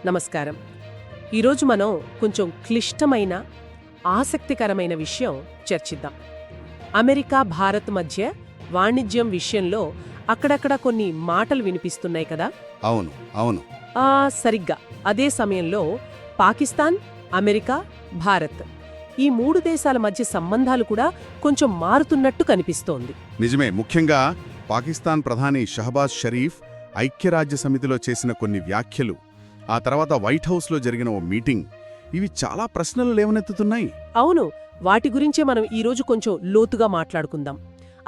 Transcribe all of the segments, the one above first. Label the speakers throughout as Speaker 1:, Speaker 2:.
Speaker 1: నమస్కారం. ఈరోజు మనం కొంచెం క్లిష్టమైన ఆసక్తికరమైన విషయం చర్చిద్దాం. అమెరికా భారత్ మధ్య వాణిజ్యం విషయంలో అక్కడక్కడ కొన్ని మాటలు వినిపిస్తున్నాయి కదా.
Speaker 2: అవును అవును
Speaker 1: సరిగ్గా అదే సమయంలో పాకిస్తాన్, అమెరికా, భారత్ ఈ మూడు దేశాల మధ్య సంబంధాలు కూడా కొంచెం మారుతున్నట్టు కనిపిస్తోంది.
Speaker 2: నిజమే. ముఖ్యంగా పాకిస్తాన్ ప్రధాని షహబాజ్ షరీఫ్ ఐక్యరాజ్య సమితిలో చేసిన కొన్ని వ్యాఖ్యలు, ఆ తర్వాత వైట్ హౌస్లో జరిగిన ఓ మీటింగ్, ఇవి చాలా ప్రశ్నలు లేవనెత్తుతున్నాయి.
Speaker 1: అవును, వాటి గురించే మనం ఈరోజు కొంచెం లోతుగా మాట్లాడుకుందాం.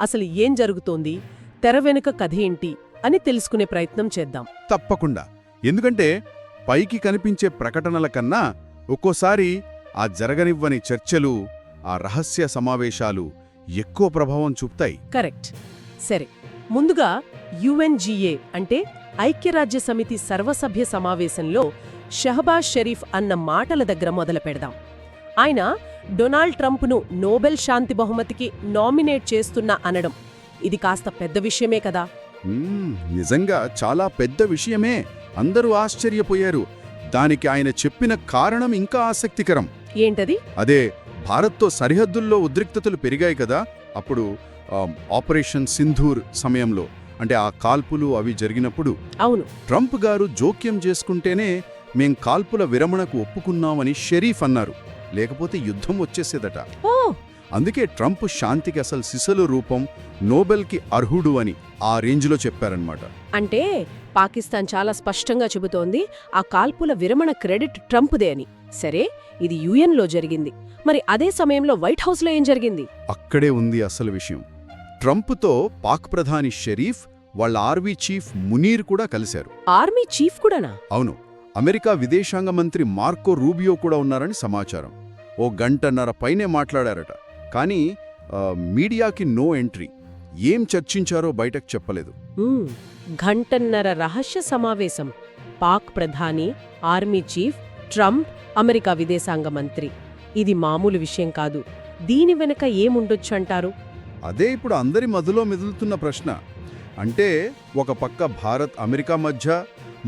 Speaker 1: అసలు ఏం జరుగుతోంది, తెర వెనుక కథ ఏంటి అని తెలుసుకునే ప్రయత్నం చేద్దాం.
Speaker 2: తప్పకుండా. ఎందుకంటే పైకి కనిపించే ప్రకటనల కన్నా ఒక్కోసారి ఆ జరగనివ్వని చర్చలు, ఆ రహస్య సమావేశాలు ఎక్కువ ప్రభావం చూపుతాయి.
Speaker 1: కరెక్ట్. సరే, ముందుగా యుఎన్జిఏ అంటే ఐక్యరాజ్య సమితి సర్వసభ్య సమావేశంలో షహబాజ్ షరీఫ్ అన్న మాటల దగ్గర మొదలు పెడదాం. ఆయన డొనాల్డ్ ట్రంప్ను నోబెల్ శాంతి బహుమతికి నామినేట్ చేస్తున్నా అనడం, ఇది కాస్త పెద్ద విషయమే కదా.
Speaker 2: నిజంగా చాలా పెద్ద విషయమే. అందరూ ఆశ్చర్యపోయారు. దానికి ఆయన చెప్పిన కారణం ఇంకా ఆసక్తికరం.
Speaker 1: ఏంటది?
Speaker 2: అదే, భారత్తో సరిహద్దుల్లో ఉద్రిక్తతలు పెరిగాయి కదా. అప్పుడు ఆపరేషన్ సింధూర్ సమయంలో, అంటే ఆ కాల్పులు అవి జరిగినప్పుడు
Speaker 1: అవును,
Speaker 2: ట్రంప్ గారు జోక్యం చేసుకుంటేనే మేం కాల్పుల విరమణకు ఒప్పుకున్నామని షరీఫ్ అన్నారు. లేకపోతే యుద్ధం వచ్చేసేదట.
Speaker 1: ఓ,
Speaker 2: అందుకే ట్రంప్ శాంతికి అసలు సిసలు రూపం, నోబెల్కి అర్హుడు అని ఆ రేంజ్లో చెప్పారన్నమాట.
Speaker 1: అంటే పాకిస్తాన్ చాలా స్పష్టంగా చెబుతోంది ఆ కాల్పుల విరమణ క్రెడిట్ ట్రంప్దే అని. సరే, ఇది యుఎన్లో జరిగింది. మరి అదే సమయంలో వైట్ హౌస్లో ఏం జరిగింది?
Speaker 2: అక్కడే ఉంది అసలు విషయం. ట్రంప్తో పాక్ ప్రధాని షరీఫ్, వాళ్ళ ఆర్మీ చీఫ్ మునీర్ కూడా కలిశారు.
Speaker 1: ఆర్మీ చీఫ్ కూడానా?
Speaker 2: అవును. అమెరికా విదేశాంగ మంత్రి మార్కో రూబియో కూడా ఉన్నారని సమాచారం. ఓ గంటన్నర పైనే మాట్లాడారట. కానీ మీడియాకి నో ఎంట్రీ. ఏం చర్చించారో బయటకు చెప్పలేదు.
Speaker 1: గంటన్నర రహస్య సమావేశం. పాక్ ప్రధాని, ఆర్మీ చీఫ్, ట్రంప్, అమెరికా విదేశాంగ మంత్రి. ఇది మామూలు విషయం కాదు. దీని వెనక ఏముండొచ్చంటారు?
Speaker 2: అదే ఇప్పుడు అందరి మధ్యలో మెదులుతున్న ప్రశ్న. అంటే ఒక పక్క భారత్, అమెరికా మధ్య,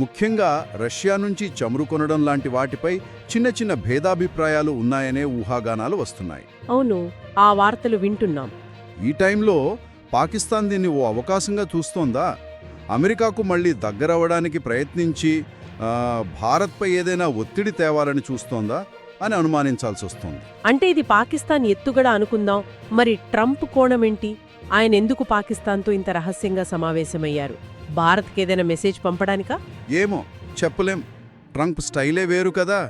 Speaker 2: ముఖ్యంగా రష్యా నుంచి చమురు కొనడం లాంటి వాటిపై చిన్న చిన్న భేదాభిప్రాయాలు ఉన్నాయనే ఊహాగానాలు వస్తున్నాయి.
Speaker 1: అవును, ఆ వార్తలు వింటున్నాం.
Speaker 2: ఈ టైంలో పాకిస్తాన్ దీన్ని ఓ అవకాశంగా చూస్తోందా? అమెరికాకు మళ్లీ దగ్గరవడానికి ప్రయత్నించి భారత్పై ఏదైనా ఒత్తిడి తేవాలని చూస్తోందా అని అనుమానించాల్సి వస్తోంది.
Speaker 1: అంటే ఇది పాకిస్తాన్ ఎత్తుగడ అనుకుందాం. మరి ట్రంప్ కోణమేంటి? ఆయన ఎందుకు పాకిస్తాన్తో ఇంత రహస్యంగా సమావేశమయ్యారు? భారత్కేదైనా మెసేజ్ పంపడానికా?
Speaker 2: ఏమో చెప్పలేం. ట్రంప్ స్టైలే వేరు కదా.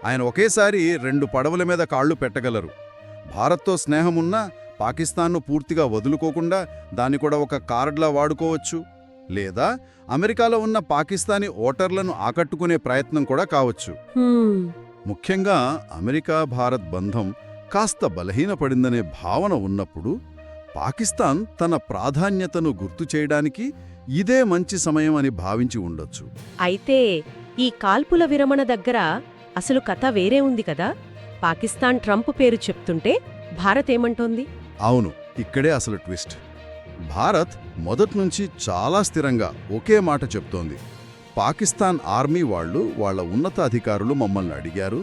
Speaker 2: ఆయన ఒకేసారి 2 పడవల మీద కాళ్లు పెట్టగలరు. భారత్తో స్నేహమున్నా పాకిస్తాన్ను పూర్తిగా వదులుకోకుండా దాన్ని కూడా ఒక కార్డ్లా వాడుకోవచ్చు. లేదా అమెరికాలో ఉన్న పాకిస్తానీ ఓటర్లను ఆకట్టుకునే ప్రయత్నం కూడా కావచ్చు. ముఖ్యంగా అమెరికా భారత్ బంధం కాస్త బలహీనపడిందనే భావన ఉన్నప్పుడు పాకిస్తాన్ తన ప్రాధాన్యతను గుర్తు చేయడానికి ఇదే మంచి సమయం అని భావించి ఉండొచ్చు.
Speaker 1: అయితే ఈ కాల్పుల విరమణ దగ్గర అసలు కథ వేరే ఉంది కదా. పాకిస్తాన్ ట్రంప్ పేరు చెప్తుంటే భారత్ ఏమంటోంది?
Speaker 2: అవును, ఇక్కడే అసలు ట్విస్ట్. భారత్ మొదట్నుంచి చాలా స్థిరంగా ఒకే మాట చెప్తోంది. పాకిస్తాన్ ఆర్మీ వాళ్ళ ఉన్నతాధికారులు మమ్మల్ని అడిగారు,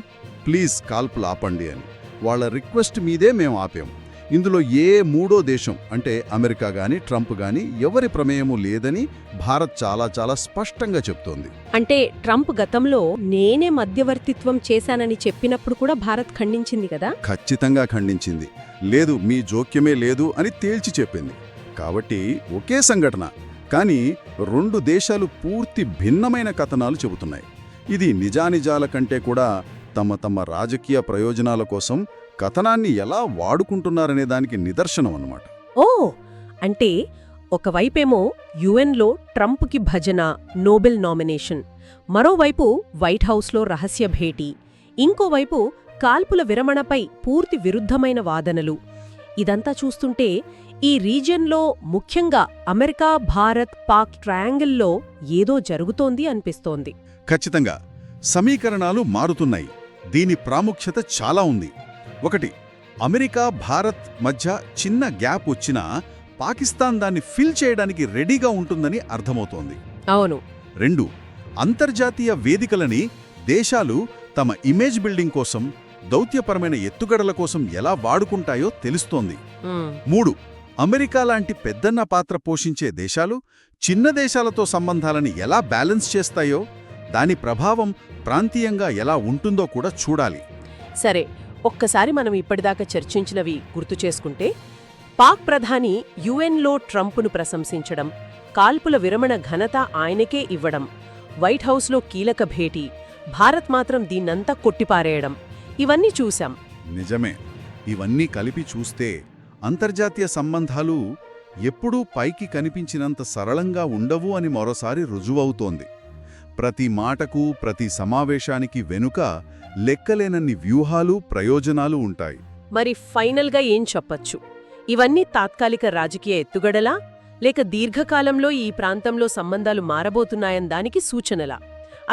Speaker 2: ప్లీజ్ కాల్పులు ఆపండి అని. వాళ్ళ రిక్వెస్ట్ మీదే మేము ఆపాం. ఇందులో ఏ మూడో దేశం, అంటే అమెరికా గాని ట్రంప్ గాని ఎవరి ప్రమేయమూ లేదని భారత్ చాలా చాలా స్పష్టంగా చెప్తోంది.
Speaker 1: అంటే ట్రంప్ గతంలో నేనే మధ్యవర్తిత్వం చేశానని చెప్పినప్పుడు కూడా భారత్ ఖండించింది కదా.
Speaker 2: ఖచ్చితంగా ఖండించింది. లేదు, మీ జోక్యమే లేదు అని తేల్చి చెప్పింది. కాబట్టి ఒకే సంఘటన, కానీ 2 దేశాలు పూర్తి భిన్నమైన కథనాలు చెబుతున్నాయి. ఇది నిజానిజాల కంటే కూడా తమ రాజకీయ ప్రయోజనాల కోసం కథనాన్ని ఎలా వాడుకుంటున్నారనే దానికి నిదర్శనం అన్నమాట.
Speaker 1: ఓ, అంటే ఒకవైపేమో యుఎన్లో ట్రంప్కి భజన, నోబెల్ నామినేషన్, మరోవైపు వైట్ హౌస్లో రహస్య భేటీ, ఇంకోవైపు కాల్పుల విరమణపై పూర్తి విరుద్ధమైన వాదనలు. ఇదంతా చూస్తుంటే ఈ రీజియన్లో, ముఖ్యంగా అమెరికా, భారత్, పాక్ ట్రయాంగిల్లో ఏదో జరుగుతోంది అనిపిస్తోంది.
Speaker 2: ఖచ్చితంగా సమీకరణాలు మారుతున్నాయి. దీని ప్రాముఖ్యత చాలా ఉంది. 1, అమెరికా భారత్ మధ్య చిన్న గ్యాప్ వచ్చినా పాకిస్తాన్ దాన్ని ఫిల్ చేయడానికి రెడీగా ఉంటుందని అర్థమవుతోంది.
Speaker 1: అవును.
Speaker 2: 2, అంతర్జాతీయ వేదికలని దేశాలు తమ ఇమేజ్ బిల్డింగ్ కోసం, దౌత్యపరమైన ఎత్తుగడల కోసం ఎలా వాడుకుంటాయో తెలుస్తోంది. 3. అమెరికా లాంటి పెద్దన్న పాత్ర పోషించే దేశాలు చిన్న దేశాలతో సంబంధాలని ఎలా బ్యాలెన్స్ చేస్తాయో, దాని ప్రభావం ప్రాంతీయంగా ఎలా ఉంటుందో కూడా చూడాలి.
Speaker 1: సరే, ఒక్కసారి మనం ఇప్పటిదాకా చర్చించినవి గుర్తు చేసుకుంటే, పాక్ ప్రధాని యుఎన్లో ట్రంప్ను ప్రశంసించడం, కాల్పుల విరమణ ఘనత ఆయనకే ఇవ్వడం, వైట్ హౌస్లో కీలక భేటీ, భారత్ మాత్రం దీన్నంతా కొట్టిపారేయడం, ఇవన్నీ చూశాం.
Speaker 2: నిజమే. ఇవన్నీ కలిపి చూస్తే అంతర్జాతీయ సంబంధాలు ఎప్పుడూ పైకి కనిపించినంత సరళంగా ఉండవు అని మరోసారి రుజువవుతోంది. ప్రతి మాటకు, ప్రతి సమావేశానికి వెనుక లెక్కలేనన్ని వ్యూహాలు, ప్రయోజనాలు ఉంటాయి.
Speaker 1: మరి ఫైనల్గా ఏం చెప్పచ్చు? ఇవన్నీ తాత్కాలిక రాజకీయ ఎత్తుగడలా, లేక దీర్ఘకాలంలో ఈ ప్రాంతంలో సంబంధాలు మారబోతున్నాయని దానికి సూచనలా?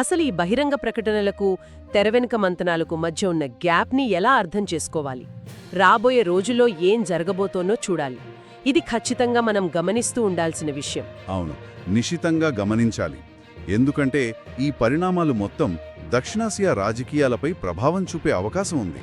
Speaker 1: అసలు ఈ బహిరంగ ప్రకటనలకు, తెరవెనుక మంతనాలకు మధ్య ఉన్న గ్యాప్ని ఎలా అర్థం చేసుకోవాలి? రాబోయే రోజుల్లో ఏం జరగబోతోనో చూడాలి. ఇది ఖచ్చితంగా మనం గమనిస్తూ ఉండాల్సిన విషయం.
Speaker 2: అవును, నిశితంగా గమనించాలి. ఎందుకంటే ఈ పరిణామాలు మొత్తం దక్షిణాసియా రాజకీయాలపై ప్రభావం చూపే అవకాశం ఉంది.